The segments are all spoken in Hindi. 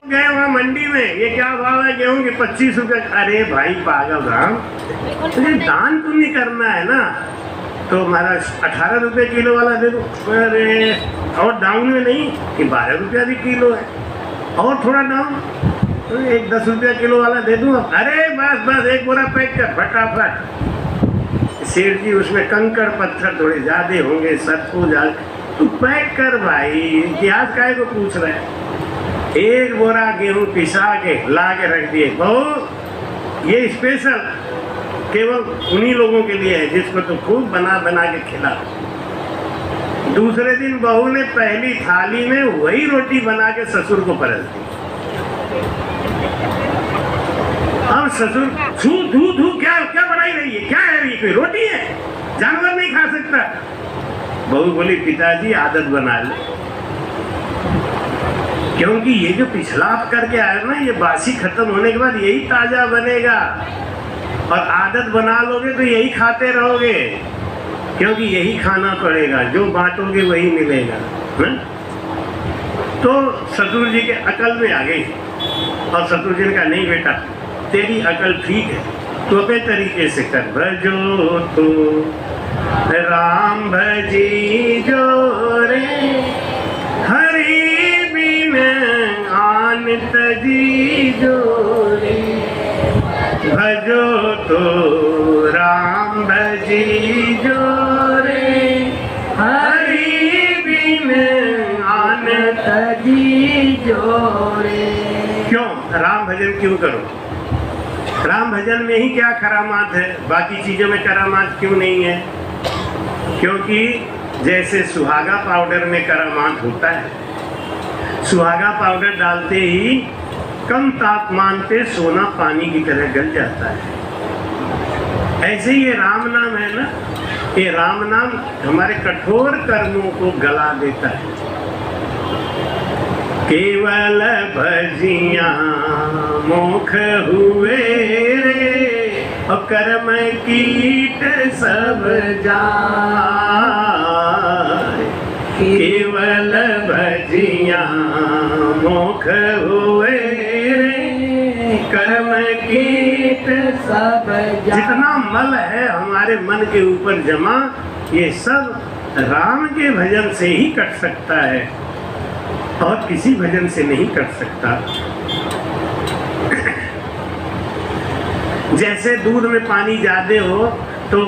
गए वहाँ मंडी में, ये क्या भाव है गेहूं के? 25 रुपए। अरे भाई पागल राम, तुझे दान पुण्य करना है ना, तो हमारा 18 रुपए किलो वाला दे दो। अरे और डाउन में नहीं कि 12 रुपया भी किलो है, और थोड़ा डाउन, तो एक 10 रुपया किलो वाला दे दूँ। अरे बस बस एक बोरा पैक कर फटाफट। सेठ जी उसमें कंकड़ पत्थर थोड़े ज्यादा होंगे, सरसों ज्यादा, तू पैक कर भाई, इतिहास काहे को पूछ रहे हैं। एक बोरा गेहूं पिसा के ला के रख दिए, बहू ये स्पेशल केवल उन्हीं लोगों के लिए है जिसको तो खूब बना बना के खिला। दूसरे दिन बहू ने पहली थाली में वही रोटी बना के ससुर को परस दी। अब ससुर धू धू धू क्या क्या बनाई रही है, क्या है ये, कोई रोटी है, जानवर नहीं खा सकता। बहू बोली पिताजी आदत बना ले, क्योंकि ये जो पिछला आप करके आए ना, ये बासी खत्म होने के बाद यही ताजा बनेगा, और आदत बना लोगे तो यही खाते रहोगे, क्योंकि यही खाना पड़ेगा, जो बांटोगे वही मिलेगा। है? तो ससुर जी के अकल में आ गई, और ससुर जी ने कहा नहीं बेटा तेरी अकल ठीक है, तो अपने तरीके से कर। भजो तो राम भजी जो रे, हरि बिन आन तजी जो रे। भजो तो राम भजी जो रे, हरि बिन आन तजी जो रे। क्यों राम भजन क्यों करो? राम भजन में ही क्या करामात है, बाकी चीजों में करामात क्यों नहीं है? क्योंकि जैसे सुहागा पाउडर में करामात होता है, सुहागा पाउडर डालते ही कम तापमान पे सोना पानी की तरह गल जाता है। ऐसे ही ये राम नाम है ना, ये राम नाम हमारे कठोर कर्मों को गला देता है। केवल भजिया मुख हुए रे, और कर्म कीट सब जाए। केवल भजिया मुख हुए रे, कर्म कीट सब जाए। जितना मल है हमारे मन के ऊपर जमा, ये सब राम के भजन से ही कट सकता है, और किसी भजन से नहीं कट सकता। जैसे दूध में पानी ज्यादा हो तो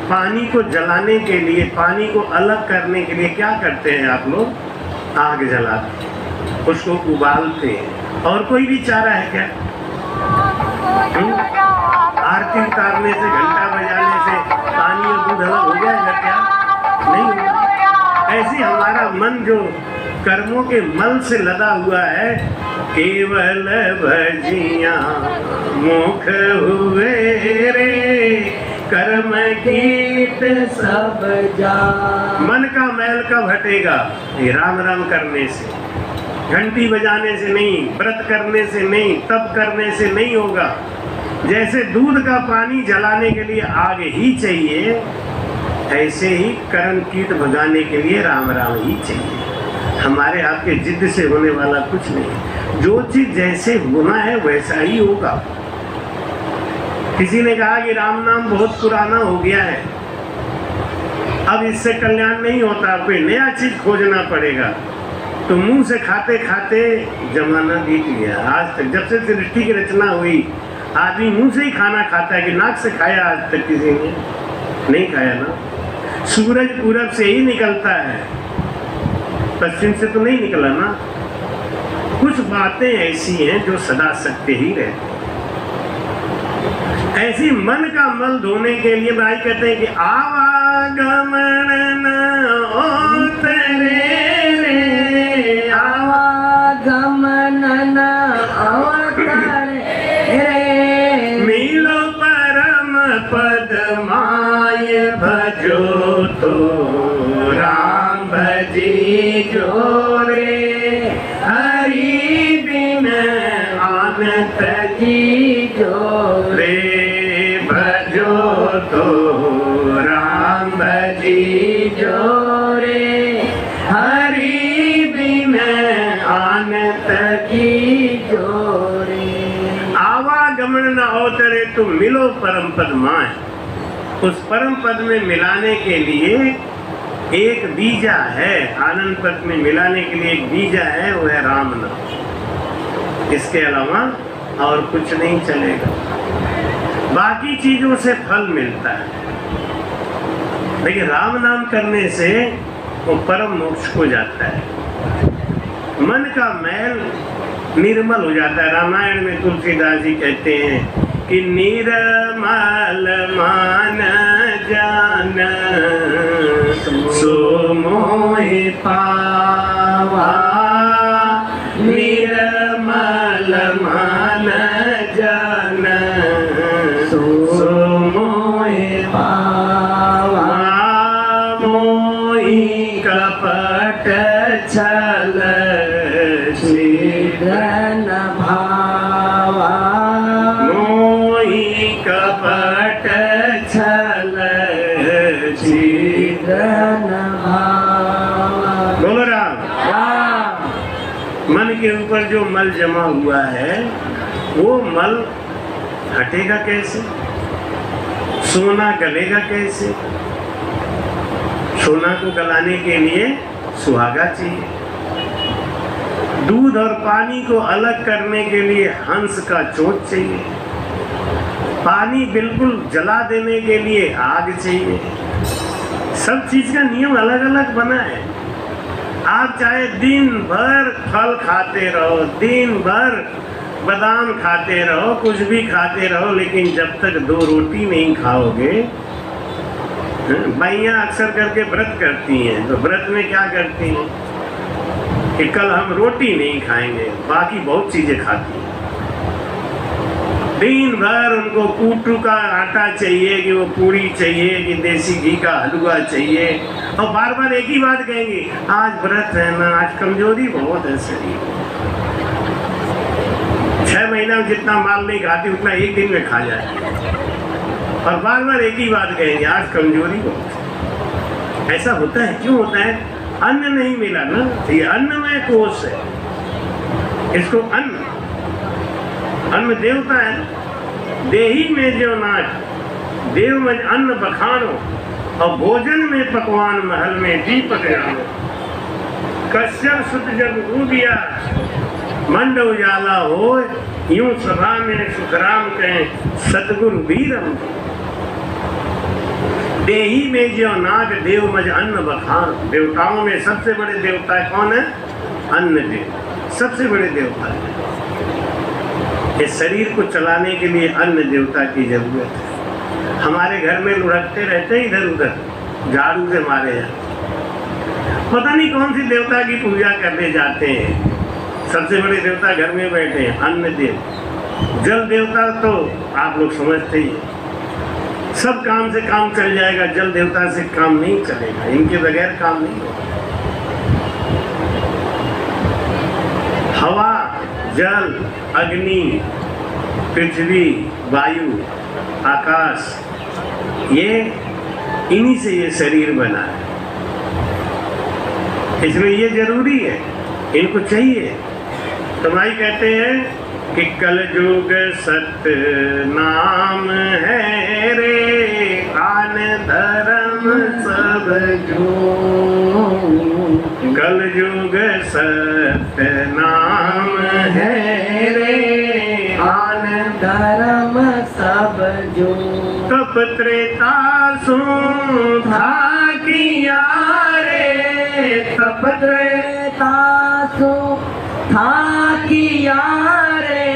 पानी को जलाने के लिए, पानी को अलग करने के लिए क्या करते हैं आप लोग? आग जलाते हैं, उसको उबालते हैं। और कोई भी चारा है क्या? आरती उतारने से, घंटा बजाने से पानी और दूध अलग हो जाएगा क्या? नहीं होगा। ऐसे हमारा मन जो कर्मों के मल से लदा हुआ है, केवल भजिया मुख हुए रे, कर्म कीट सब जा। मन का मैल कब हटेगा? ये राम राम करने से, घंटी बजाने से नहीं, व्रत करने से नहीं, तप करने से नहीं होगा। जैसे दूध का पानी जलाने के लिए आग ही चाहिए, ऐसे ही कर्म कीट भगाने के लिए राम राम ही चाहिए। हमारे आपके जिद से होने वाला कुछ नहीं, जो चीज जैसे होना है वैसा ही होगा। किसी ने कहा कि राम नाम बहुत पुराना हो गया है, अब इससे कल्याण नहीं होता, कोई नया चीज खोजना पड़ेगा। तो मुंह से खाते खाते जमाना बीत गया। आज तक जब से सृष्टि की रचना हुई, आदमी मुंह से ही खाना खाता है, कि नाक से खाया आज तक किसी ने नहीं खाया ना। सूरज पूरब से ही निकलता है, पश्चिम से तो नहीं निकला ना। कुछ बातें ऐसी हैं जो सदा सत्य ही रहती। ऐसी मन का मल धोने के लिए भाई कहते हैं कि आवागमन उतरे रे, आवागमन अवतरे रे, मिलो परम पद माय भजो तो राम भजी जो रे, हरि बिन आन तजी जो रे। भजो तो राम भजी जो रे, हरि बिन आन तजी जोरे। आवागमन न अवतरे तुम मिलो परम पद माए। उस परम पद में मिलाने के लिए एक बीजा है, आनंद पद में मिलाने के लिए एक बीजा है, वो है राम नाम। इसके अलावा और कुछ नहीं चलेगा। बाकी चीजों से फल मिलता है, लेकिन राम नाम करने से वो परम मोक्ष को जाता है। मन का मैल निर्मल हो जाता है। रामायण में तुलसीदास जी कहते हैं कि निर्मल मान जान सो मोहि पावा। निर्मल मान जान सो मोहि पावा। मोहि कपट छल धन भावा। मोहि कपट छल धन भावा। बोलो राम। मन के ऊपर जो मल जमा हुआ है वो मल हटेगा कैसे? सोना गलेगा कैसे? सोना को गलाने के लिए सुहागा चाहिए। दूध और पानी को अलग करने के लिए हंस का चोंच चाहिए। पानी बिल्कुल जला देने के लिए आग चाहिए। सब चीज का नियम अलग अलग बना है। आप चाहे दिन भर फल खाते रहो, दिन भर बादाम खाते रहो, कुछ भी खाते रहो, लेकिन जब तक 2 रोटी नहीं खाओगे। मैया अक्सर करके व्रत करती हैं, तो व्रत में क्या करती हैं कि कल हम रोटी नहीं खाएंगे, बाकी बहुत चीजें खाती हैं। दिन भर उनको कूटू का आटा चाहिए, कि वो पूरी चाहिए, कि देसी घी का हलवा चाहिए, और बार बार एक ही बात कहेंगे, आज व्रत है ना, आज कमजोरी बहुत है शरीर। 6 महीना में जितना माल नहीं खाती उतना एक दिन में खा जाए, और बार बार एक ही बात कहेंगे, आज कमजोरी बहुत। ऐसा होता है, क्यों होता है? अन्न नहीं मिला ना। ये अन्नमय कोश है, इसको अन्न देवता है। देही में जो नाच देव में अन्न बखानो, और भोजन में पकवान महल में दीपक जानो। कश्यप सुत जब उदिया मंड उजाला हो, यूं सभा में सुखराम कहें सतगुरु वीरम। देही में जो नाग देव मज अन्न बखान। देवताओं में सबसे बड़े देवता कौन है? अन्न देव सबसे बड़े देवता है। इस शरीर को चलाने के लिए अन्न देवता की जरूरत है। हमारे घर में लुढ़कते रहते हैं इधर उधर, झाड़ू से मारे जाते, पता नहीं कौन सी देवता की पूजा करने जाते हैं। सबसे बड़े देवता घर में बैठे हैं, अन्न देव। जल देवता तो आप लोग समझते ही, सब काम से काम चल जाएगा, जल देवता से काम नहीं चलेगा, इनके बगैर काम नहीं होगा। हवा, जल, अग्नि, पृथ्वी, वायु, आकाश, ये इन्हीं से ये शरीर बना है। इसलिए ये जरूरी है, इनको चाहिए। तो भाई कहते हैं कि कलयुग सत्य नाम है रे, आन धर्म सब जो। कलयुग सत्य नाम है रे, आन धर्म सब जो। तप त्रेता सो था किया रे, तप त्रेता सो था किया रे।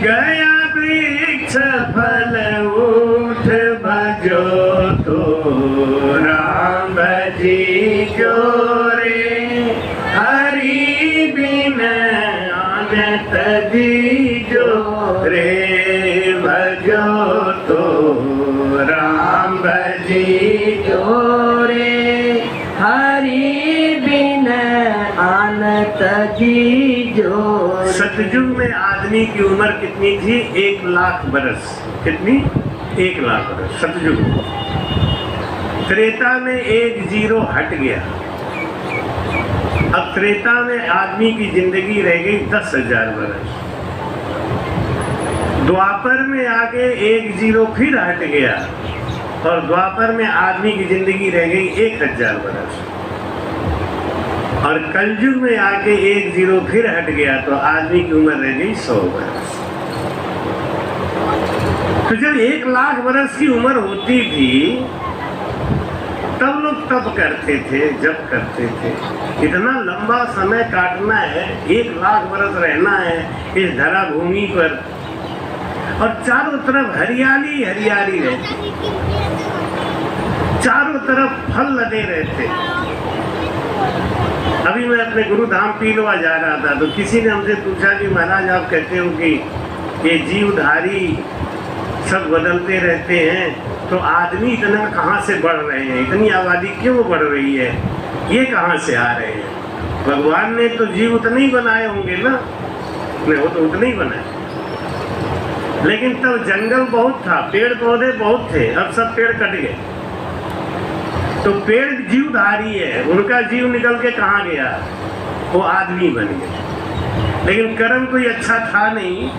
गया वृक्ष फल उठ भजो तो राम जी जो रे। हरि बिन आनत जी जो रे, भजो तो राम जी जो रे। हरि बिन आनत जी जो। सतयुग में आदमी की उम्र कितनी थी? 1 लाख बरस। कितनी? 1 लाख बरस सतयुग में। त्रेता में 1 जीरो हट गया, अब त्रेता में आदमी की जिंदगी रह गई 10,000 वर्ष। द्वापर में आगे 1 जीरो फिर हट गया और द्वापर में आदमी की जिंदगी रह गई 1,000 वर्ष। और कलयुग में आके 1 जीरो फिर हट गया तो आदमी की उम्र रह गई 100 वर्ष। तो जब 1,00,000 वर्ष की उम्र होती थी तब लोग तप करते थे, जप करते थे। इतना लंबा समय काटना है, 1,00,000 वर्ष रहना है इस धरा भूमि पर, और चारों तरफ हरियाली हरियाली रहती, चारों तरफ फल लदे रहते। अभी मैं अपने गुरुधाम पीलवा जा रहा था तो किसी ने हमसे पूछा कि महाराज आप कहते हो कि ये जीवधारी सब बदलते रहते हैं, तो आदमी इतना कहाँ से बढ़ रहे हैं, इतनी आबादी क्यों बढ़ रही है, ये कहाँ से आ रहे हैं? भगवान ने तो जीव उतने ही बनाए होंगे ना, नहीं वो तो उतने ही बनाए, लेकिन तब जंगल बहुत था, पेड़ पौधे बहुत थे, अब सब पेड़ कट गए। तो पेड़ जीवधारी है, उनका जीव निकल के कहाँ गया? वो आदमी बन गए, लेकिन कर्म कोई अच्छा था नहीं,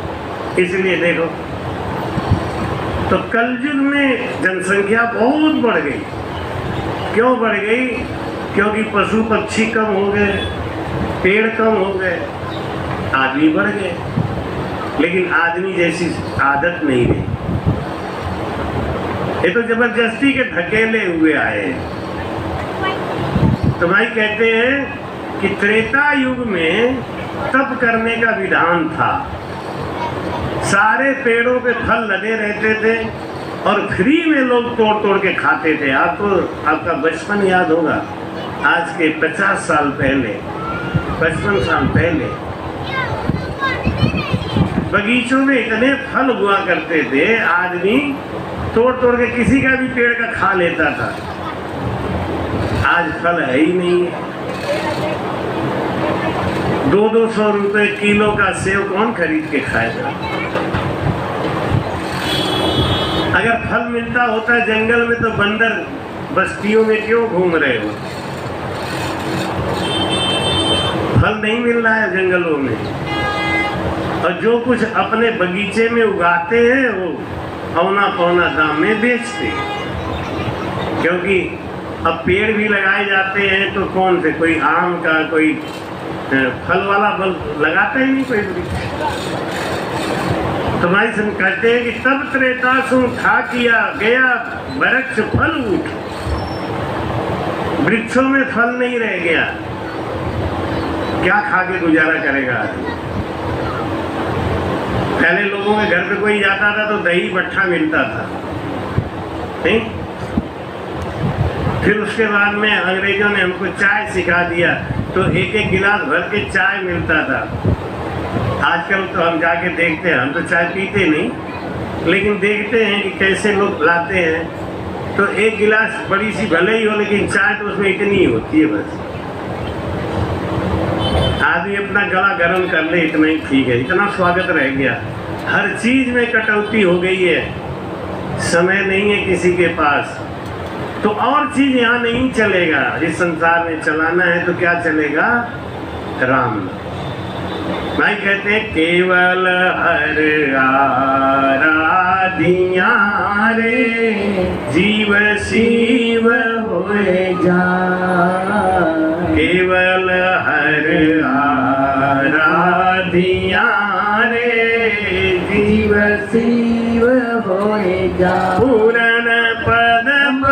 इसलिए देखो। तो कलयुग में जनसंख्या बहुत बढ़ गई। क्यों बढ़ गई? क्योंकि पशु पक्षी कम हो गए, पेड़ कम हो गए, आदमी बढ़ गए, लेकिन आदमी जैसी आदत नहीं रही। ये तो जबरदस्ती के धकेले हुए आए। तो भाई कहते हैं कि त्रेता युग में तप करने का विधान था, सारे पेड़ों पे फल लगे रहते थे और फ्री में लोग तोड़ तोड़ के खाते थे। आपको आपका बचपन याद होगा, आज के 50 साल पहले, 55 साल पहले बगीचों में इतने फल हुआ करते थे, आदमी तोड़ तोड़ के किसी का भी पेड़ का खा लेता था। आज फल है ही नहीं है। 200-200 रुपए किलो का सेव कौन खरीद के खाएगा? अगर फल मिलता होता जंगल में तो बंदर बस्तियों में क्यों घूम रहे हो? फल नहीं मिल रहा है जंगलों में, और जो कुछ अपने बगीचे में उगाते हैं वो औना पौना दाम में बेचते हैं। क्योंकि अब पेड़ भी लगाए जाते हैं तो कौन से, कोई आम का, कोई फल वाला फल लगाता ही नहीं कोई। तो भाई सब कहते हैं कि तब त्रेता सु खा किया गया वृक्ष फल उठ, वृक्षों में फल नहीं रह गया, क्या खा के गुजारा करेगा आदमी? पहले लोगों के घर पे कोई जाता था तो दही बट्ठा मिलता था, नहीं? फिर उसके बाद में अंग्रेजों ने हमको चाय सिखा दिया तो एक एक गिलास भर के चाय मिलता था। आजकल तो हम जाके देखते हैं, हम तो चाय पीते नहीं, लेकिन देखते हैं कि कैसे लोग लाते हैं। तो एक गिलास बड़ी सी भले ही हो, लेकिन चाय तो उसमें इतनी ही होती है बस। आदमी अपना गला गर्म कर ले, इतना ही ठीक है, इतना स्वागत रह गया। हर चीज में कटौती हो गई है, समय नहीं है किसी के पास, तो और चीज यहाँ नहीं चलेगा। इस संसार में चलाना है तो क्या चलेगा? राम। भाई कहते हैं केवल हर आराधिया रे, जीव शिव होए जा। केवल हर आराधिया रे, जीव शिव होए जा। पूरन पद पर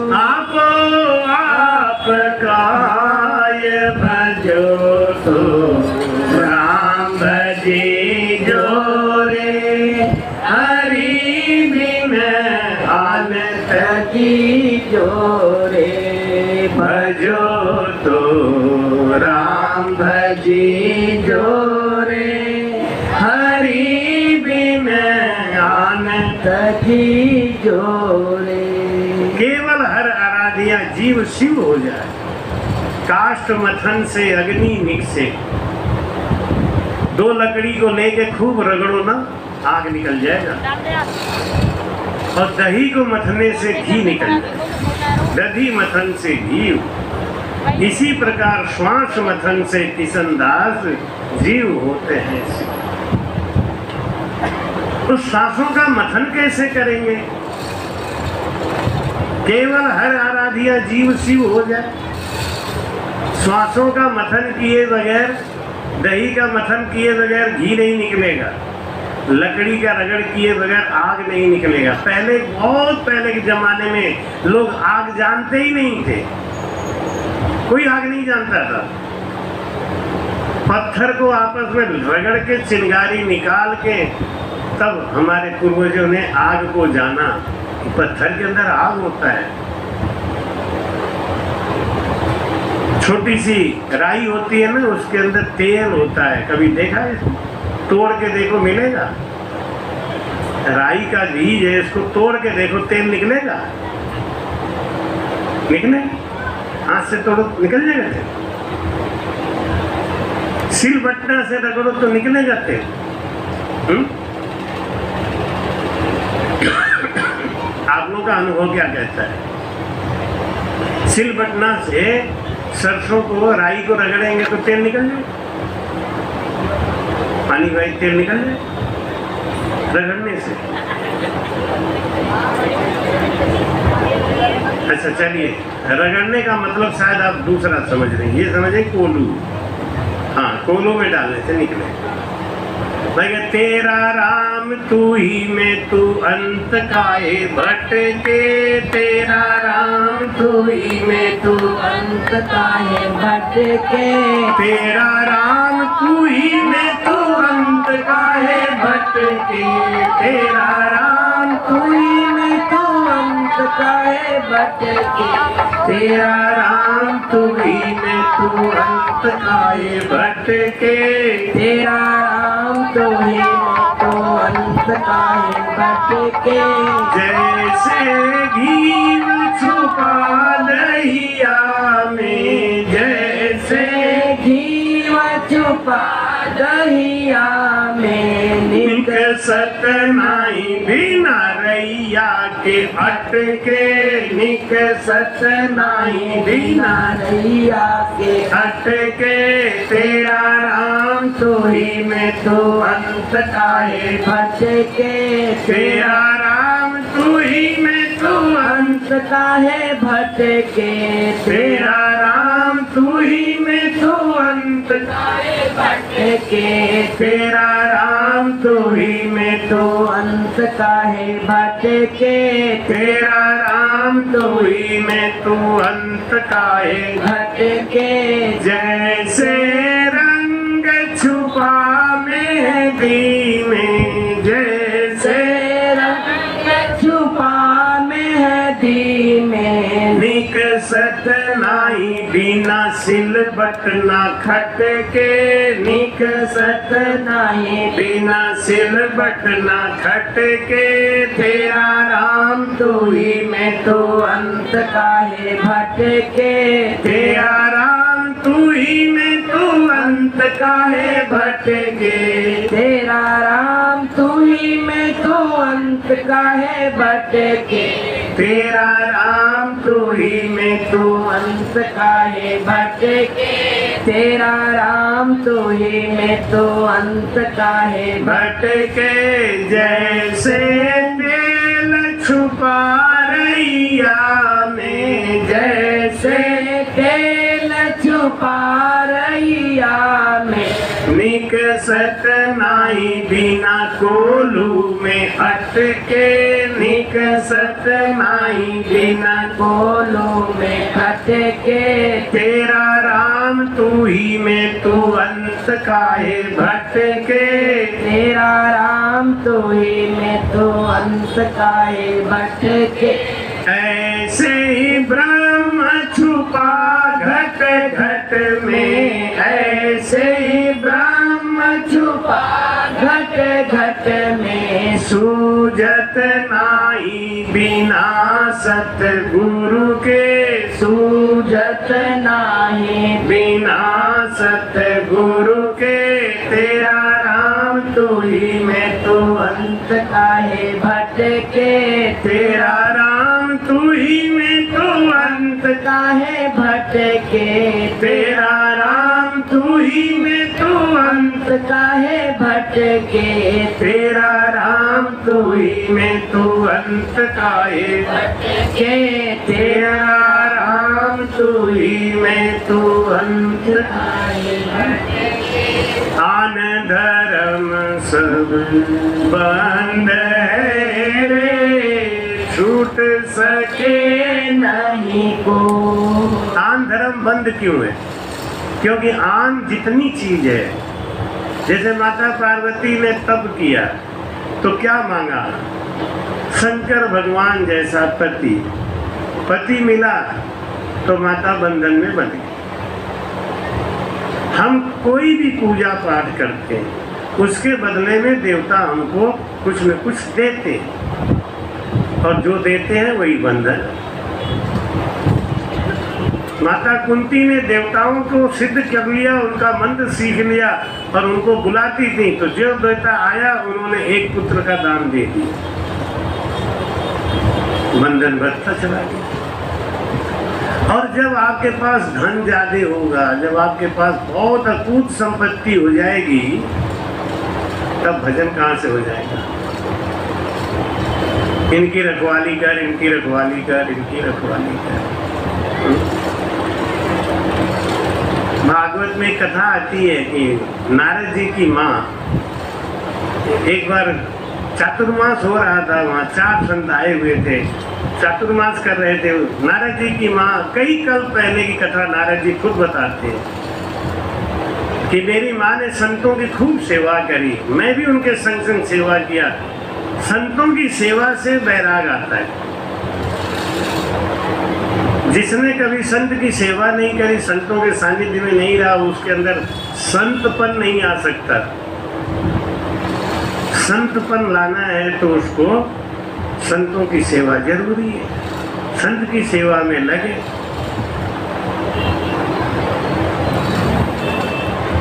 आप काय भजो तो राम भजी जो रे, हरि बिन आनत की जो रे। भजो तो राम भजी जो रे, हरि बिन आनत की जो रे। केवल हर आराध्या जीव शिव हो जाए। काष्ठ मथन से अग्नि निकसे, 2 लकड़ी को लेके खूब रगड़ो ना, आग निकल जाएगा, और दही को मथने से घी निकल जाएगा, दधी मथन से घी। इसी प्रकार श्वास मथन से किशनदास जीव होते हैं। तो सांसों का मथन कैसे करेंगे? केवल हर आराध्या जीव शिव हो जाए। श्वासों का मथन किए बगैर, दही का मथन किए बगैर घी नहीं निकलेगा, लकड़ी का रगड़ किए बगैर आग नहीं निकलेगा। पहले, बहुत पहले के जमाने में लोग आग जानते ही नहीं थे, कोई आग नहीं जानता था। पत्थर को आपस में रगड़ के चिंगारी निकाल के तब हमारे पूर्वजों ने आग को जाना कि पत्थर के अंदर आग होता है। छोटी सी राई होती है ना, उसके अंदर तेल होता है, कभी देखा है? तोड़ के देखो, मिलेगा। राई का बीज है, इसको तोड़ के देखो, तेल निकलेगा? निकले? हाथ से तोड़ो निकल जाएगा तेल, सिलबट्टा से रगड़ो तो निकलेगा तेल। आप लोगों का अनुभव क्या कहता है? सिलबट्टा से सरसों को, राई को रगड़ेंगे तो तेल निकल जाए, पानी का तेल निकल जाए रगड़ने से। अच्छा चलिए, रगड़ने का मतलब शायद आप दूसरा समझ रहे हैं, ये समझे कोलू। हाँ, कोलू में डालने से निकले। भैया तेरा राम तू ही में तू अंत काहे भटके, तेरा राम तू ही में तू अंत काहे भटके, तेरा राम तू ही में तू अंत काहे भटके, तेरा राम तू ही में तू अंत काहे भटके, तेरा राम तू ही में तू अंत काहे भटके, तेरा राम तू ही में तू अंत काहे भटके। जैसे घी छुपा दहिया में, जैसे घी छुपा दहिया में, निकसत नहीं बिना रैया के अटके, निकसत नहीं बिना रैया के अटके, तेरा राम तू ही में तू अंत काहे भटके, तेरा राम तू ही में तू अंत काहे भटके, तेरा राम तू ही में तू अंत काहे भटके, तेरा राम तू ही में तू अंत काहे भटके, तेरा राम तू ही में तू अंत काहे भटके। जैसे रंग छुपा मेहंदी में, जैसे रंग छुपा मेहंदी में, निकसत नाई बिना सिलबट ना खटके, निकसत नहीं बिना सिलबट ना खटके, तेरा राम तू ही में तू अंत काहे भटके, तेरा राम तू ही में तू अंत काहे भटके, तेरा राम तू ही में तू अंत काहे भटके, तेरा राम तू ही में तू अंत काहे भटके, तेरा राम तू ही में तू अंत काहे भटके। जैसे तेल छुपा रैया में, जैसे तेल छुपा रैया में, निकसत नाई बिना कोलू में अटके, निकसत नाई बिना कोलो में भटके, तेरा राम तू ही में तू अंत काहे भटके, तेरा राम तू ही में तू अंत काहे भटके। ऐसे ही ब्रह्म छुपा घट घट में, ऐसे ही ब्रह्म छुपा घट घट में, सूझत नाई बिना सतगुरु के, सूझत नाही बिना सतगुरु के, तेरा राम तू ही में तू के तेरा राम तू ही में तू अंत काहे के तेरा राम तू ही में तू अंत आन धर्म सब बंद है रे छूट सके नहीं को। आन धर्म बंद क्यों है? क्योंकि आन जितनी चीज है, जैसे माता पार्वती ने तप किया तो क्या मांगा? शंकर भगवान जैसा पति मिला तो माता बंधन में बन गई। हम कोई भी पूजा पाठ करते हैं, उसके बदले में देवता हमको कुछ न कुछ देते हैं, और जो देते हैं वही बंधन। माता कुंती ने देवताओं को सिद्ध कर लिया, उनका मंत्र सीख लिया और उनको बुलाती थी, तो जो देवता आया उन्होंने एक पुत्र का दान दे दिया, बंधन बढ़ता चला गया। और जब आपके पास धन ज्यादा होगा, जब आपके पास बहुत अकूत संपत्ति हो जाएगी, तब भजन कहाँ से हो जाएगा? इनकी रखवाली कर, इनकी रखवाली कर, इनकी रखवाली कर। भागवत में कथा आती है कि नारद जी की माँ, एक बार चातुर्मास हो रहा था, वहाँ 4 संत आए हुए थे, चातुर्मास कर रहे थे। नारद जी की माँ, कई कल पहले की कथा नारद जी खुद बताते हैं कि मेरी माँ ने संतों की खूब सेवा करी, मैं भी उनके संग संग सेवा किया। संतों की सेवा से बैराग आता है। जिसने कभी संत की सेवा नहीं करी, संतों के सानिध्य में नहीं रहा, उसके अंदर संतपन नहीं आ सकता। संतपन लाना है तो उसको संतों की सेवा जरूरी है, संत की सेवा में लगे।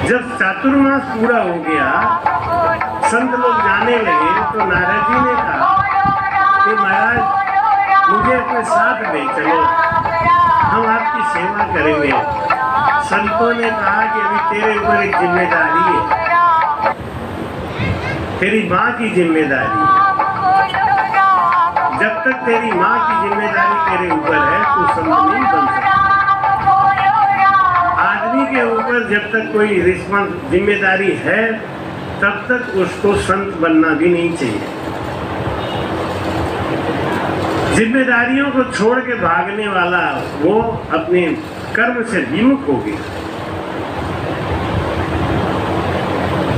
जब चातुर्मास पूरा हो गया, संत लोग जाने लगे, तो नारद जी ने कहा कि महाराज मुझे अपने साथ ले चलो, हम आपकी सेवा करेंगे। संतों ने कहा कि अभी तेरे ऊपर एक जिम्मेदारी है, तेरी माँ की जिम्मेदारी है। जब तक तेरी माँ की जिम्मेदारी तेरे ऊपर है, तू संत नहीं बन सकता। आदमी के ऊपर जब तक कोई जिम्मेदारी है, तब तक उसको संत बनना भी नहीं चाहिए। जिम्मेदारियों को छोड़ के भागने वाला वो अपने कर्म से विमुख हो गया।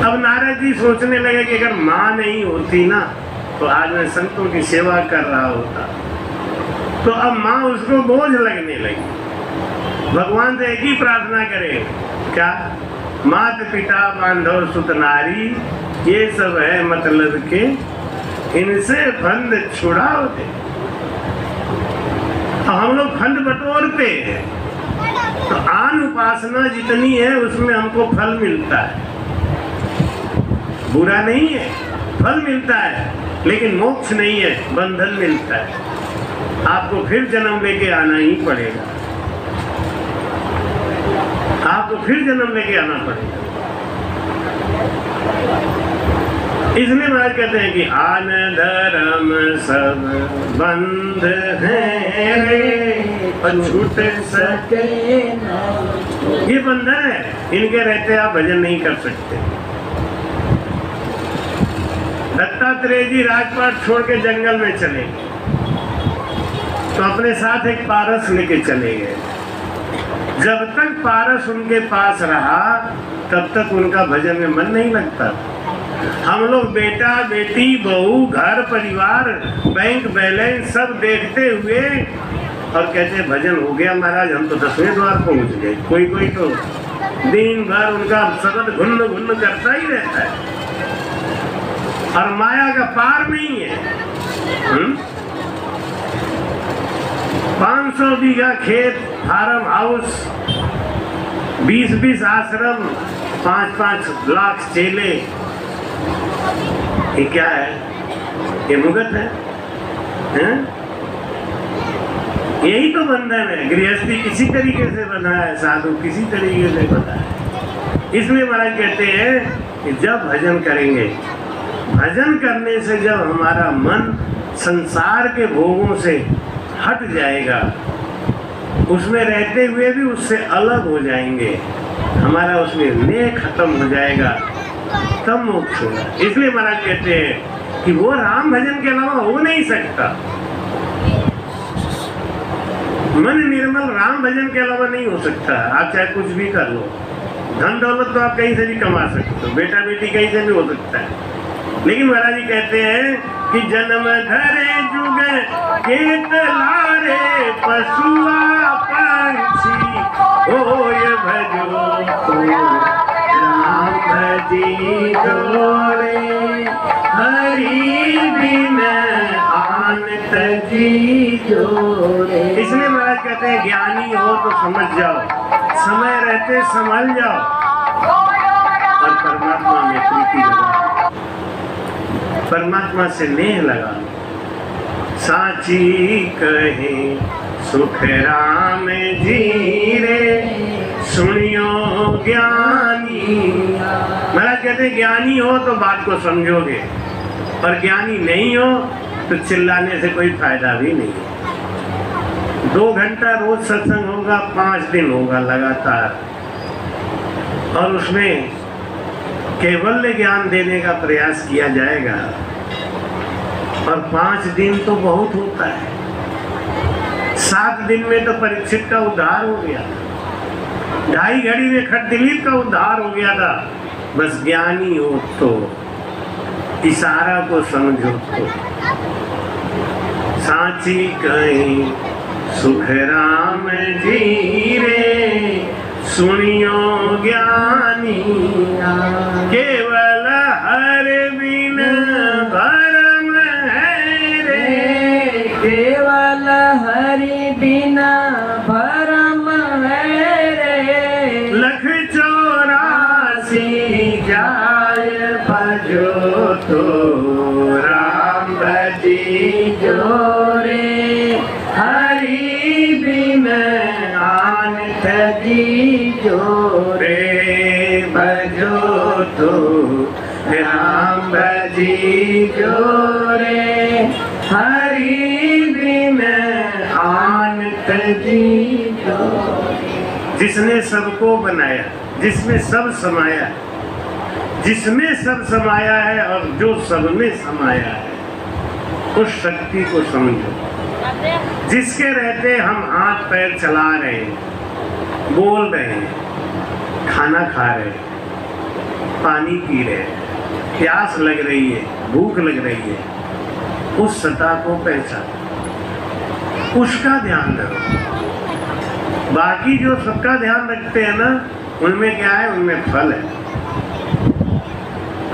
अब नारद जी सोचने लगे कि अगर माँ नहीं होती ना, तो आज मैं संतों की सेवा कर रहा होता। तो अब माँ उसको बोझ लगने लगी। भगवान से एक ही प्रार्थना करें, क्या? मात पिता बांधव सुत नारी, ये सब है मतलब के, इनसे फंद छुड़ाओ दे। तो हम लोग फंड बटोरते हैं, तो आन उपासना जितनी है उसमें हमको फल मिलता है, बुरा नहीं है, फल मिलता है, लेकिन मोक्ष नहीं है, बंधन मिलता है। आपको फिर जन्म लेके आना ही पड़ेगा, आपको फिर जन्म लेके आना पड़ेगा। इसलिए महाराज कहते हैं कि आन धर्म सब बंध है रे, और छूट सके। ये बंधन है, इनके रहते आप भजन नहीं कर सकते। दत्तात्रेय जी राजपाट छोड़ के जंगल में चले गए, तो अपने साथ एक पारस लेके चले गए। जब तक पारस उनके पास रहा, तब तक उनका भजन में मन नहीं लगता। हम लोग बेटा बेटी बहू घर परिवार बैंक बैलेंस सब देखते हुए और कहते भजन हो गया महाराज, हम तो 10वें द्वार पहुंच गए। कोई कोई तो दिन भर उनका शब्द घुन्न घुन्न करता ही रहता है और माया का पार नहीं है। 500 बीघा खेत, फार्म हाउस, 20-20 आश्रम, 5-5 लाख चेले, ये क्या है? ये मुगत है, हैं? यही तो बंधन है। गृहस्थी किसी तरीके से बना है, साधु किसी तरीके से बना है। इसलिए महाराज कहते हैं कि जब भजन करेंगे, भजन करने से जब हमारा मन संसार के भोगों से हट जाएगा, उसमें रहते हुए भी उससे अलग हो जाएंगे, हमारा उसमें नेह खत्म हो जाएगा, तब मोक्ष होगा। इसलिए महाराज कहते हैं कि वो राम भजन के अलावा हो नहीं सकता। मन निर्मल राम भजन के अलावा नहीं हो सकता। आप चाहे कुछ भी कर लो, धन दौलत तो आप कहीं से भी कमा सकते हो, बेटा बेटी कहीं से भी हो सकता है, लेकिन महाराज जी कहते हैं कि जन्म धरे जुग खेत लारे पशुआ पंछी होय भजो तो राम भजी जोरे हरि बिन आन तजी जोरे। इसलिए महाराज कहते हैं ज्ञानी हो तो समझ जाओ, समय रहते संभल जाओ और परमात्मा में प्रीति लगाओ, परमात्मा से नेह लगा। साची कहे सुख राम जी रे सुनियो ज्ञानी। महाराज कहते हैं ज्ञानी हो तो बात को समझोगे, और ज्ञानी नहीं हो तो चिल्लाने से कोई फायदा भी नहीं है। 2 घंटा रोज सत्संग होगा, 5 दिन होगा लगातार, और उसमें केवल ज्ञान देने का प्रयास किया जाएगा, और 5 दिन तो बहुत होता है। 7 दिन में तो परीक्षित का उद्धार हो गया, 2.5 घड़ी में खट दिलीप का उद्धार हो गया था। बस ज्ञानी हो तो, इशारा को समझो तो। साची कहीं सुख राम जी रे सुनियो ज्ञानी, केवल हर बिन भरम है रे, केवल हरि बिना भरम है रे। लख 84 जाय भजो तो राम भजी जोरे हरि बिन आन तजी जोरे भजो तो राम भजी जोरे हरि बिन आन तजी जोरे। जिसने सबको बनाया, जिसमें सब समाया, जिसमें सब समाया है और जो सब में समाया है, उस शक्ति को समझो। जिसके रहते हम हाथ पैर चला रहे हैं, बोल रहे हैं, खाना खा रहे हैं, पानी पी रहे हैं, प्यास लग रही है, भूख लग रही है, उस सत्ता को पहचानो, उसका ध्यान रखो। बाकी जो सबका ध्यान रखते हैं ना, उनमें क्या है? उनमें फल है।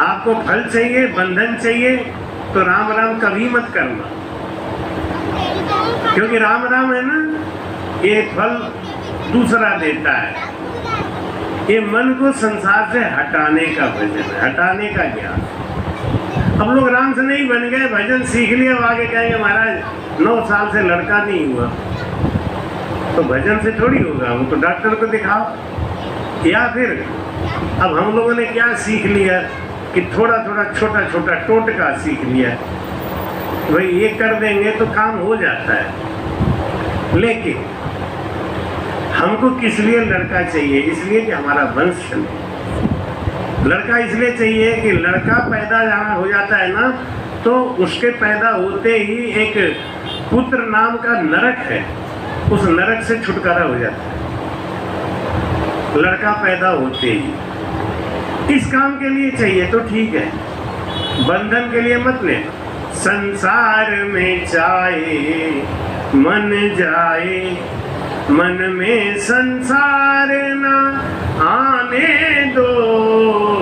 आपको फल चाहिए, बंधन चाहिए, तो राम राम कभी मत करना, क्योंकि राम राम है ना, ये फल दूसरा देता है। ये मन को संसार से हटाने का भजन है, हटाने का ज्ञान। अब लोग राम से नहीं बन गए, भजन सीख लिया, अब आगे कहेंगे महाराज 9 साल से लड़का नहीं हुआ, तो भजन से थोड़ी होगा, वो तो डॉक्टर को दिखाओ। या फिर अब हम लोगों ने क्या सीख लिया कि थोड़ा थोड़ा छोटा छोटा टोटका सीख लिया, भाई ये कर देंगे तो काम हो जाता है। लेकिन हमको किस लिए लड़का चाहिए? इसलिए कि हमारा वंश चले। लड़का इसलिए चाहिए कि लड़का पैदा जहाँ हो जाता है ना, तो उसके पैदा होते ही एक पुत्र नाम का नरक है, उस नरक से छुटकारा हो जाता है लड़का पैदा होते ही। इस काम के लिए चाहिए तो ठीक है, बंधन के लिए मत ले। संसार में चाहे मन जाए, मन में संसार ना आने दो,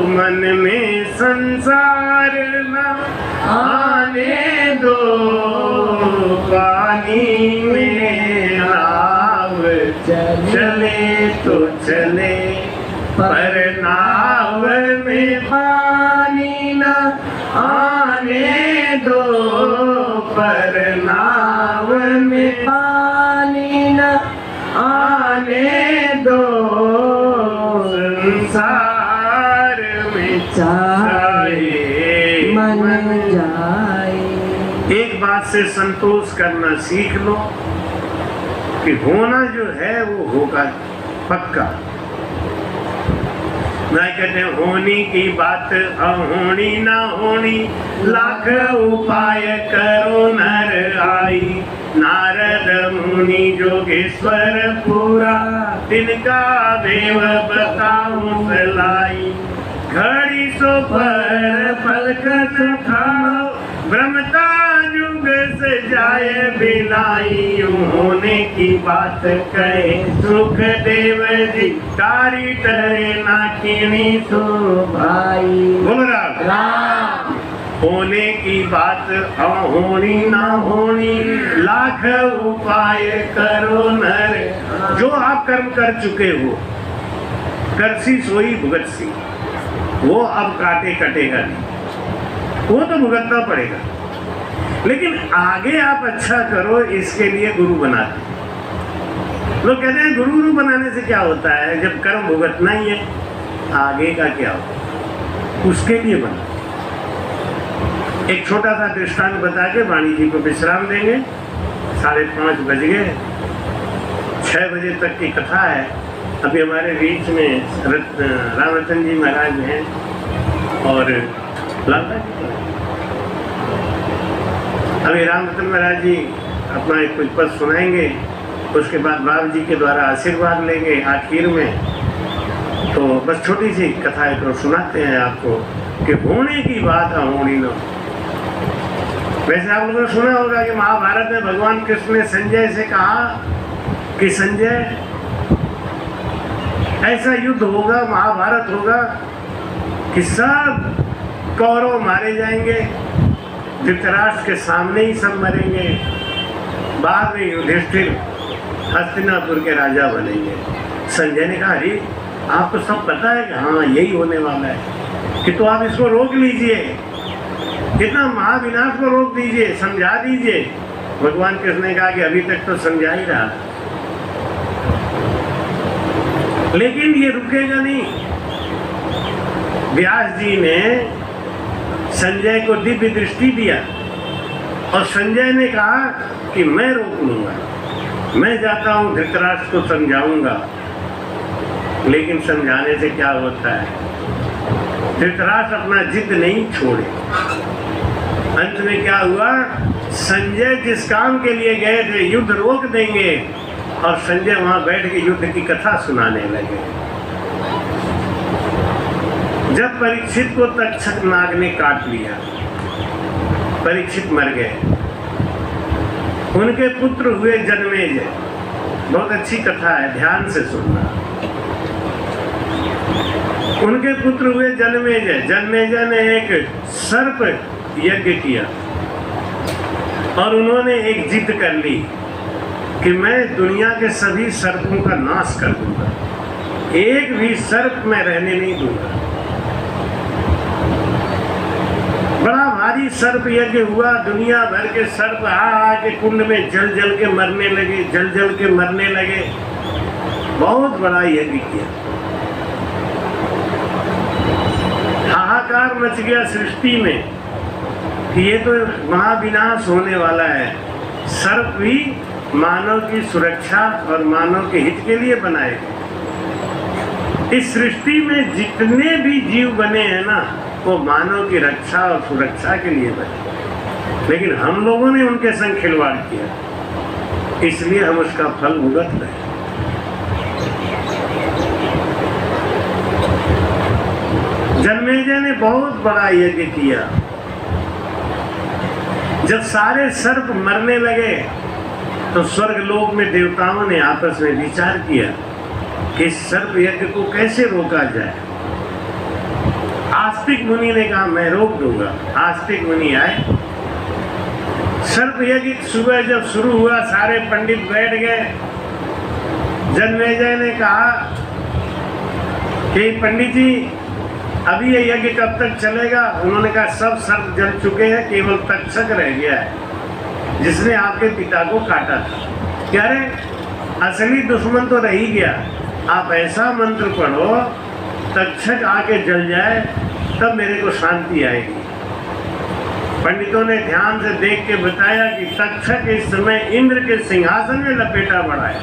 मन में संसार ना आने दो। पानी में नाव चले तो चले, पर नाव में पानी न आने दो, पर नाव में पानी न आने दो। संसार में चाहे मन जाए। एक बात से संतोष करना सीख लो कि होना जो है वो होगा पक्का। ना कहते होनी की बात अहोनी ना होनी, लाख उपाय करो नर आई। नारद मुनि जोगेश्वर पूरा, तिनका देव बताऊं सलाई। घड़ी सो पर पलकत खाओ, ब्रह्मता युग से जाए बिलाई। होने की बात कहे सुख देव जी, कारी टरे ना कीनी सो भाई। बोल राम। होने की बात होनी ना होनी, लाख उपाय करो नर। जो आप कर्म कर चुके हो, करसी सोई भुगत सी, वो अब काटे कटेगा नहीं, वो तो भुगतना पड़ेगा। लेकिन आगे आप अच्छा करो, इसके लिए गुरु बनाते। लोग कहते हैं गुरु बनाने से क्या होता है, जब कर्म भुगतना ही है, आगे का क्या होगा, उसके लिए बना। एक छोटा सा दृष्टांत बता के वाणी जी को विश्राम देंगे। 5:30 बज गए, 6 बजे तक की कथा है। अभी हमारे बीच में रामरतन जी महाराज हैं और लालता जी। अभी रामरतन महाराज जी अपना एक कुछ पद सुनाएंगे, उसके बाद बाबू जी के द्वारा आशीर्वाद लेंगे आखिर में। तो बस छोटी सी कथा एक और सुनाते हैं आपको कि होने की बात होनी न। वैसे आप लोगों ने सुना होगा कि महाभारत में भगवान कृष्ण ने संजय से कहा कि संजय, ऐसा युद्ध होगा, महाभारत होगा कि सब कौरव मारे जाएंगे, धृतराष्ट्र के सामने ही सब मरेंगे, बाद में युधिष्ठिर हस्तिनापुर के राजा बनेंगे। संजय ने कहा, अरे आपको सब पता है कि हाँ यही होने वाला है, कि तो आप इसको रोक लीजिए, कितना महाविनाश को रोक दीजिए, समझा दीजिए। भगवान कृष्ण ने कहा कि अभी तक तो समझा ही रहा, लेकिन ये रुकेगा नहीं। व्यास जी ने संजय को दिव्य दृष्टि दिया और संजय ने कहा कि मैं रोक लूंगा, मैं जाता हूं धृतराष्ट्र को समझाऊंगा। लेकिन समझाने से क्या होता है, धृतराष्ट्र अपना जिद नहीं छोड़े। अंत में क्या हुआ, संजय जिस काम के लिए गए थे, युद्ध रोक देंगे, और संजय वहां बैठ के युद्ध की कथा सुनाने लगे। जब परीक्षित को तक्षक नाग ने काट लिया, परीक्षित मर गए, उनके पुत्र हुए जन्मेजय। बहुत अच्छी कथा है, ध्यान से सुनना। उनके पुत्र हुए जन्मेजय। जन्मेजय ने एक सर्प यज्ञ किया और उन्होंने एक जिद कर ली कि मैं दुनिया के सभी सर्पों का नाश कर दूंगा, एक भी सर्प मैं रहने नहीं दूंगा। बड़ा भारी सर्प यज्ञ हुआ, दुनिया भर के सर्प आके कुंड में जल जल के मरने लगे, जल जल के मरने लगे। बहुत बड़ा यज्ञ किया, हाहाकार मच गया सृष्टि में कि ये तो महाविनाश होने वाला है। सर्प भी मानव की सुरक्षा और मानव के हित के लिए बनाए गए। इस सृष्टि में जितने भी जीव बने हैं ना, वो मानव की रक्षा और सुरक्षा के लिए बने, लेकिन हम लोगों ने उनके संग खिलवाड़ किया, इसलिए हम उसका फल भुगत रहे। जन्मेजय ने बहुत बड़ा यज्ञ किया। जब सारे सर्प मरने लगे तो स्वर्ग लोक में देवताओं ने आपस में विचार किया कि इस सर्प यज्ञ को कैसे रोका जाए। आस्तिक मुनि ने कहा मैं रोक दूंगा। आस्तिक मुनि आए, सर्प यज्ञ सुबह जब शुरू हुआ, सारे पंडित बैठ गए। जन्मेजय ने कहा कि पंडित जी अभी ये यज्ञ कब तक चलेगा? उन्होंने कहा सब सर्प जल चुके हैं, केवल तक्षक रह गया है जिसने आपके पिता को काटा था। क्या रे, असली दुश्मन तो रह ही गया। आप ऐसा मंत्र पढ़ो तक्षक आके जल जाए, तब मेरे को शांति आएगी। पंडितों ने ध्यान से देख के बताया कि तक्षक इस समय इंद्र के सिंहासन में लपेटा पड़ा है।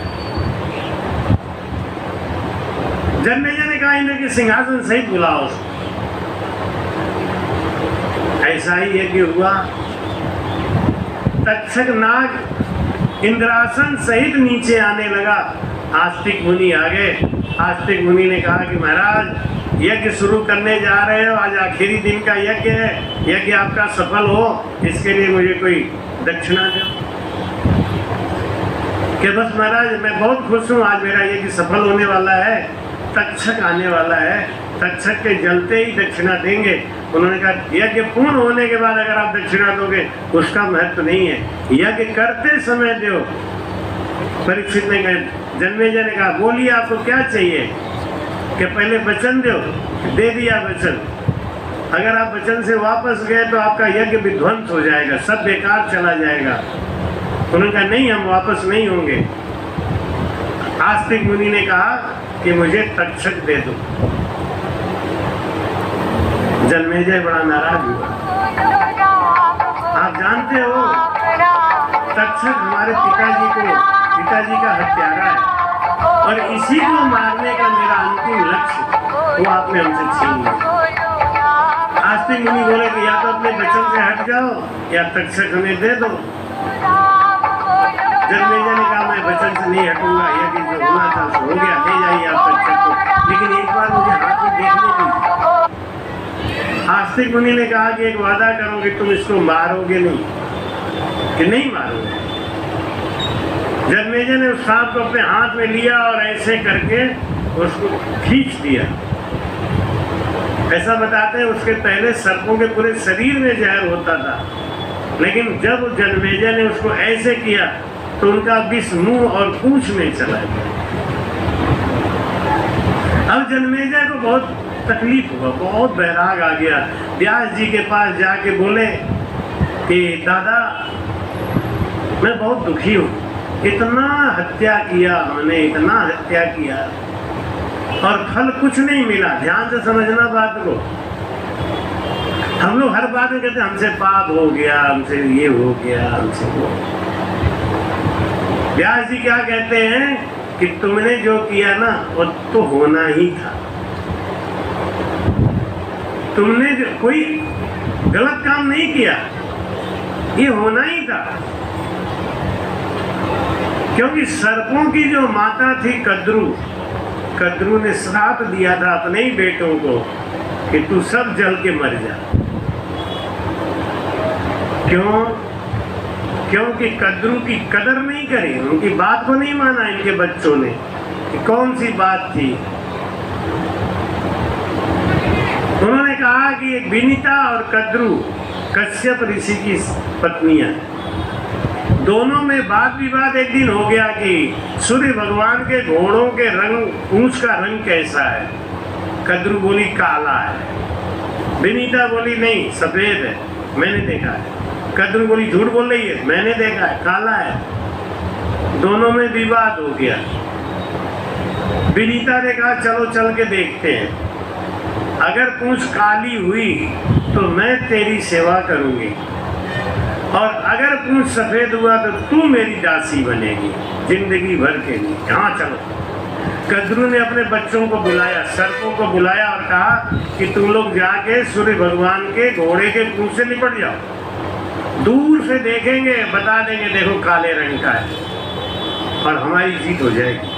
जन्मेजय ने कहा इंद्र के सिंहासन सहित बुलाओ उसको। ऐसा ही यज्ञ हुआ। तक्षक नाग इंद्रासन सहित नीचे आने लगा। आस्तिक मुनि आ गए। आस्तिक मुनि ने कहा कि महाराज यज्ञ शुरू करने जा रहे हो, आज आखिरी दिन का यज्ञ है, यज्ञ आपका सफल हो, इसके लिए मुझे कोई दक्षिणा दो। कि बस महाराज मैं बहुत खुश हूँ, आज मेरा यज्ञ सफल होने वाला है, तक्षक आने वाला है, तक्षक के जलते ही दक्षिणा देंगे। उन्होंने कहा यज्ञ पूर्ण होने के बाद अगर आप दक्षिणा दोगे उसका महत्व नहीं है, यज्ञ करते समय दो। परीक्षित ने कहा, जन्मेजय ने कहा बोलिए आपको क्या चाहिए? कि पहले वचन दो। दे दिया वचन। अगर आप वचन से वापस गए तो आपका यज्ञ विध्वंस हो जाएगा, सब बेकार चला जाएगा। उन्होंने कहा नहीं, हम वापस नहीं होंगे। आस्तिक मुनि ने कहा कि मुझे तक्षक दे दो। जन्मेजय बड़ा नाराज हुआ। आप जानते हो तक्षक हमारे पिताजी का हत्यारा है और इसी को मारने का मेरा अंतिम लक्ष्य वो आपने हमसे छीन लिया। आस्तिक मुनि बोले कि या तो अपने वचन से हट जाओ या तक्षक हमें दे दो। जन्मेजय ने कहा मैं वचन से नहीं हटूंगा, यह जो होना था सो हो गया, ले जाइए आप तक्षक को, लेकिन एक बार मुझे हाथ में देखने दीजिए। आस्तिक मुनि ने कहा कि एक वादा करो कि तुम इसको मारोगे नहीं, कि नहीं मारोगे। जन्मेजय ने उस सांप को अपने हाथ में लिया और ऐसे करके उसको खींच दिया। ऐसा बताते हैं उसके पहले सर्पों के पूरे शरीर में जहर होता था, लेकिन जब जन्मेजय ने उसको ऐसे किया तो उनका विष मुंह और पूंछ में चला गया। अब जन्मेजय को बहुत तकलीफ हुआ, बहुत बैराग आ गया। व्यास जी के पास जाके बोले कि दादा मैं बहुत दुखी हूँ, इतना हत्या किया हमने, इतना हत्या किया और फल कुछ नहीं मिला। ध्यान से समझना बात को। हम लोग हर बात में कहते हमसे पाप हो गया, हमसे ये हो गया, हमसे वो। व्यास जी क्या कहते हैं कि तुमने जो किया ना वो तो होना ही था। तुमने जो कोई गलत काम नहीं किया, ये होना ही था। क्योंकि सर्पों की जो माता थी कद्रू ने श्राप दिया था अपने ही बेटों को कि तू सब जल के मर जा। क्यों? क्योंकि कद्रू की कदर नहीं करी, उनकी बात को नहीं माना इनके बच्चों ने कि कौन सी बात थी। उन्होंने कहा कि एक विनीता और कद्रू कश्यप ऋषि की पत्नियां, दोनों में वाद विवाद एक दिन हो गया कि सूर्य भगवान के घोड़ों के रंग, पूंछ का रंग कैसा है। कद्रू बोली काला है, विनीता बोली नहीं सफेद है, मैंने देखा है। कद्रू बोली झूठ बोल रही है, मैंने देखा है काला है। दोनों में विवाद हो गया। विनीता ने कहा चलो चल के देखते हैं, अगर पूंछ काली हुई तो मैं तेरी सेवा करूंगी और अगर पूंछ सफेद हुआ तो तू मेरी दासी बनेगी जिंदगी भर के लिए। कहाँ चलो। कद्रू ने अपने बच्चों को बुलाया, सर्पों को बुलाया और कहा कि तुम लोग जाके सूर्य भगवान के घोड़े के पूंछ से निपट जाओ, दूर से देखेंगे बता देंगे देखो काले रंग का है और हमारी जीत हो जाएगी।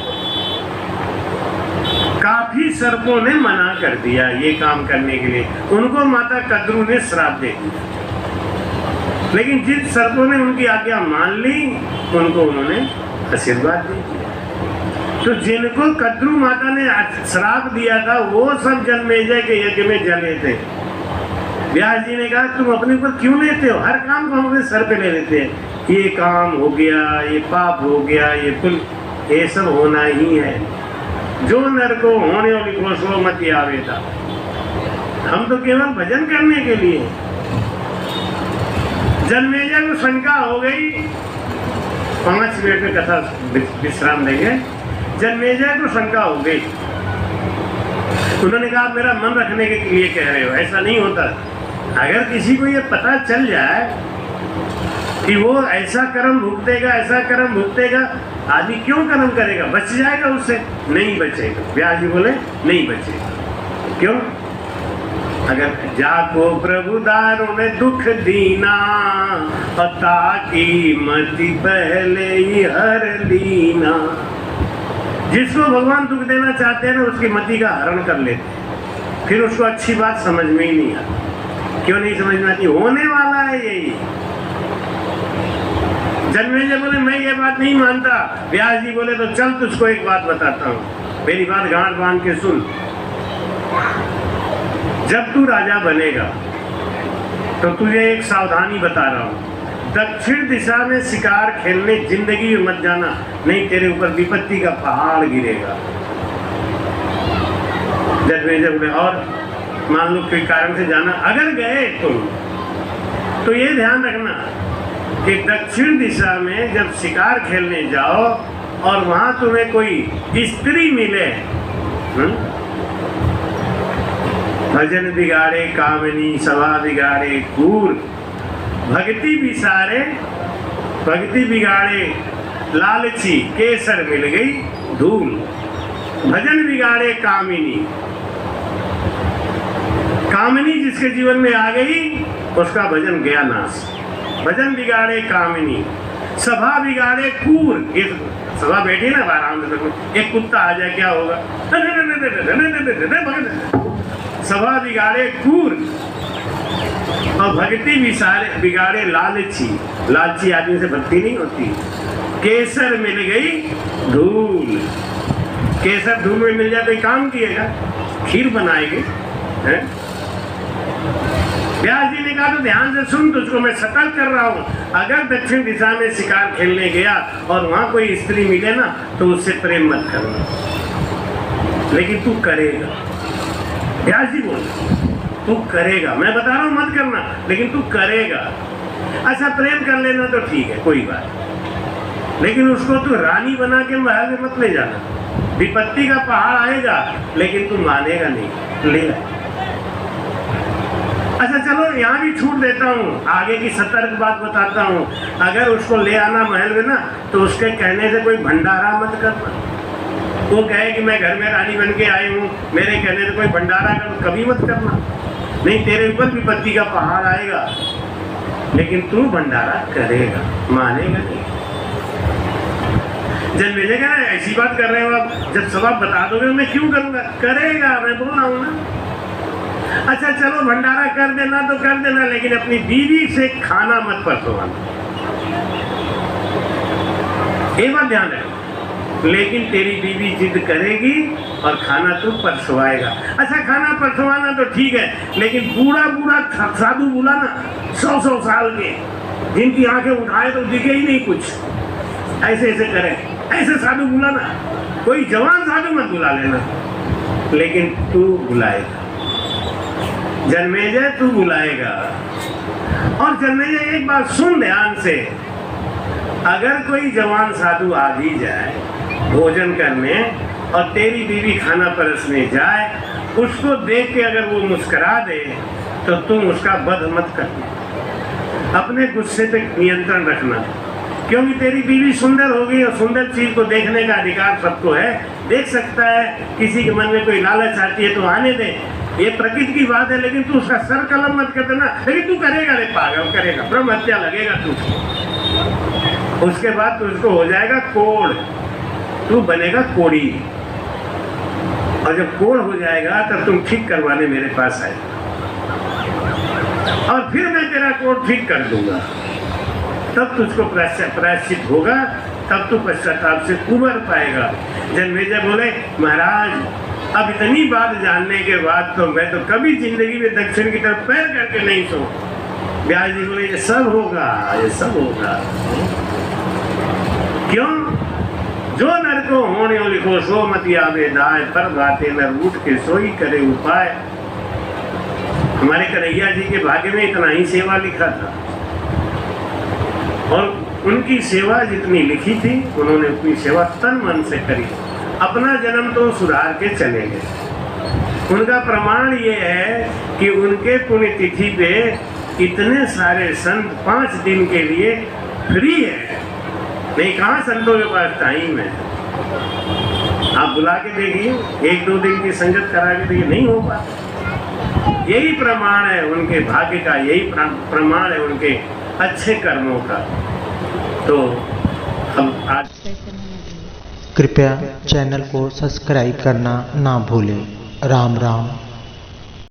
काफी सर्पों ने मना कर दिया ये काम करने के लिए, उनको माता कद्रू ने श्राप दे दिया। लेकिन जिन सर्पों ने उनकी आज्ञा मान ली उनको उन्होंने आशीर्वाद दे दिया। तो जिनको कद्रू माता ने श्राप दिया था वो सब जन्मेजय के यज्ञ में जले थे। व्यास जी ने कहा तुम अपने ऊपर क्यों लेते हो, हर काम को हम अपने सर पे ले लेते हैं। ये काम हो गया, ये पाप हो गया, ये पुण्य, ये सब होना ही है। जो नर को होने वाली घोषणा मत आवे था। हम तो केवल भजन करने के लिए। जन्मेजय को शंका हो गई, 5 मिनट में कथा विश्राम देंगे। जन्मेजय को शंका हो गई उन्होंने कहा आप मेरा मन रखने के लिए कह रहे हो, ऐसा नहीं होता। अगर किसी को ये पता चल जाए कि वो ऐसा कर्म भुगतेगा, ऐसा कर्म भुगतेगा, आदमी क्यों कर्म करेगा? बच जाएगा उससे? नहीं बचेगा। व्यास जी बोले नहीं बचेगा। क्यों? अगर जाको प्रभु दारों में दुख दीना, पता की मति पहले ही हर लीना। जिसको भगवान दुख देना चाहते हैं ना, उसकी मति का हरण कर लेते हैं, फिर उसको अच्छी बात समझ में ही नहीं आती। क्यों नहीं समझ में आती? होने वाला है यही। जन्मेजय बोले मैं ये बात नहीं मानता। व्यास जी बोले तो चल तुझको एक बात बताता हूँ, मेरी बात गांठ बांध के सुन। जब तू राजा बनेगा तो तुझे एक सावधानी बता रहा हूँ, दक्षिण दिशा में शिकार खेलने जिंदगी में मत जाना, नहीं तेरे ऊपर विपत्ति का पहाड़ गिरेगा। जन्मेजय बोले और मान लो कोई कारण से जाना, अगर गए तुम तो ये ध्यान रखना कि दक्षिण दिशा में जब शिकार खेलने जाओ और वहां तुम्हें कोई स्त्री मिले, भजन बिगाड़े कामिनी सभा बिगाड़े कूर, भक्ति बिसारे भक्ति बिगाड़े लालची, केसर मिल गई धूल। भजन बिगाड़े कामिनी, कामिनी जिसके जीवन में आ गई उसका भजन गया नाश। भजन बिगाड़े कामिनी, सभा बिगाड़े कूर। ये सभा बैठी ना आराम से, एक कुत्ता आ जाए क्या होगा? सभा बिगाड़े कूर और भक्ति बिगाड़े लालची, लालची आदमी से भक्ति नहीं होती। केसर मिल गई धूल, केसर धूल में मिल जाए तो काम किएगा, खीर बनाएगी। व्यास जी ने कहा तो ध्यान से सुन, तुझको मैं सतर्क कर रहा हूँ। अगर दक्षिण दिशा में शिकार खेलने गया और वहां कोई स्त्री मिले ना तो उससे प्रेम मत करना, लेकिन तू करेगा। व्यास जी बोल तू करेगा, मैं बता रहा हूँ मत करना, लेकिन तू करेगा। अच्छा प्रेम कर लेना तो ठीक है, कोई बात, लेकिन उसको तू रानी बना के महल में मत ले जाना। विपत्ति का पहाड़ आएगा लेकिन तू मानेगा नहीं, ले। अच्छा चलो यहाँ भी छूट देता हूँ, आगे की सतर्क बात बताता हूँ। अगर उसको ले आना महल में ना तो उसके कहने से कोई भंडारा मत करना। वो कहे कि मैं घर में रानी बन के आई हूँ, मेरे कहने से कोई भंडारा कर, कभी मत करना, नहीं तेरे ऊपर विपत्ति का पहाड़ आएगा। लेकिन तू भंडारा करेगा, मानेगा नहीं। जन्मेजय कह रहे ऐसी बात कर रहे हो आप, जब सब आप बता दोगे मैं क्यों करूंगा? करेगा, मैं बोल रहा हूँ ना। अच्छा चलो भंडारा कर देना तो कर देना, लेकिन अपनी बीवी से खाना मत परसवाना, ये बात ध्यान है। लेकिन तेरी बीवी जिद करेगी और खाना तू परसवाएगा। अच्छा खाना परसवाना तो ठीक है, लेकिन बूढ़ा बूढ़ा साधु बुला ना, 100 साल के, जिनकी आंखें उठाए तो दिखे ही नहीं कुछ, ऐसे ऐसे करे, ऐसे साधु बुला ना। कोई जवान साधु मत बुला लेना, लेकिन तू बुलाएगा। जन्मेजय तू बुलाएगा। और जन्मेजय एक बात सुन ध्यान से, अगर कोई जवान साधु आ भी जाए भोजन करने और तेरी बीवी खाना परसने जाए, उसको देख के अगर वो मुस्कुरा दे तो तुम उसका वध मत करना, अपने गुस्से पे नियंत्रण रखना, क्योंकि तेरी बीवी सुंदर होगी और सुंदर चीज को देखने का अधिकार सबको है, देख सकता है। किसी के मन में कोई लालच आती है तो आने दे, ये प्रकृति की बात है, लेकिन तू उसका सर कलम मत कर देना। लेकिन तू करेगा रे पागल, करेगा, ब्रह्म हत्या लगेगा तू। उसके बाद तुझको हो जाएगा कोड़, तू बनेगा कोड़ी, और जब कोड़ हो जाएगा तब तुम ठीक करवाने मेरे पास आए और फिर मैं तेरा कोड़ ठीक कर दूंगा, तब तुझको प्रायश्चित होगा, तब तू पश्चाताप से उबर पाएगा। जन्मेजय बोले महाराज अब इतनी बात जानने के बाद तो मैं तो कभी जिंदगी में दक्षिण की तरफ पैर करके नहीं सो। व्यास जी बोले ये सब होगा, ये सब होगा। क्यों? जो नर को होने लिखो सो मति आवे दाय, पर बाते नर उठ के सोई करे उपाय। हमारे कन्हैया जी के भाग्य में इतना ही सेवा लिखा था, और उनकी सेवा जितनी लिखी थी उन्होंने अपनी सेवा तन मन से करी। अपना जन्म तो सुधार के चले गए, उनका प्रमाण ये है कि उनके पुण्यतिथि पे इतने सारे संत 5 दिन के लिए फ्री है। नहीं, कहाँ संतों के पास टाइम है। आप बुला के देखिए, 1-2 दिन की संगत करा के देखिए, नहीं हो पाता। यही प्रमाण है उनके भाग्य का, यही प्रमाण है उनके अच्छे कर्मों का। तो हम आज कृपया चैनल को सब्सक्राइब करना ना भूलें। राम राम।